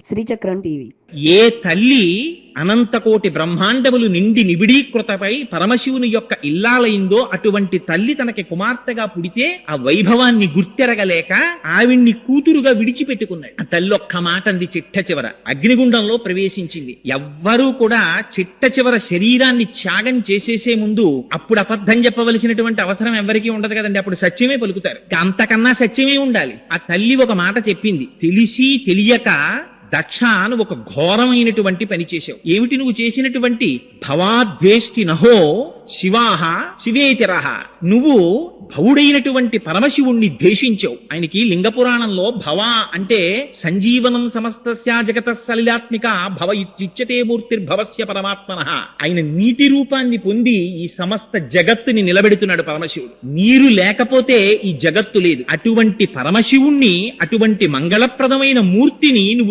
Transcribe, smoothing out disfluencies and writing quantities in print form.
శ్రీచక్రం టీవీ. ఏ తల్లి అనంతకోటి బ్రహ్మాండములు నిండి నిబిడీకృతపై పరమశివుని యొక్క ఇల్లాలైందో అటువంటి తల్లి తనకి కుమార్తెగా పుడితే ఆ వైభవాన్ని గుర్తెరగలేక ఆవిడ్ని కూతురుగా విడిచిపెట్టుకున్నాడు. ఆ తల్లి ఒక్క మాట అంది చిట్ట చివర, అగ్నిగుండంలో ప్రవేశించింది. ఎవ్వరూ కూడా చిట్ట చివర శరీరాన్ని త్యాగం చేసేసే ముందు అప్పుడు అబద్ధం చెప్పవలసినటువంటి అవసరం ఎవరికీ ఉండదు కదండి. అప్పుడు సత్యమే పలుకుతారు. అంతకన్నా సత్యమే ఉండాలి. ఆ తల్లి ఒక మాట చెప్పింది, తెలిసి తెలియక దక్ష నువ్వు ఒక ఘోరమైనటువంటి పని చేశావు. ఏమిటి నువ్వు చేసినటువంటి? భవాద్వేష్టి నహో శివాహ శివేతిరహ, నువ్వు భవుడైనటువంటి పరమశివుణ్ణి ద్వేషించావు. ఆయనకి లింగ పురాణంలో భవ అంటే సంజీవనం సమస్తస్య జగత సలిలాత్మిక భవ ఇత్యుచ్యతే మూర్తిర్భవస్య పరమాత్మనః. ఆయన నీటి రూపాన్ని పొంది ఈ సమస్త జగత్తుని నిలబెడుతున్నాడు పరమశివుడు. నీరు లేకపోతే ఈ జగత్తు లేదు. అటువంటి పరమశివుణ్ణి, అటువంటి మంగళప్రదమైన మూర్తిని నువ్వు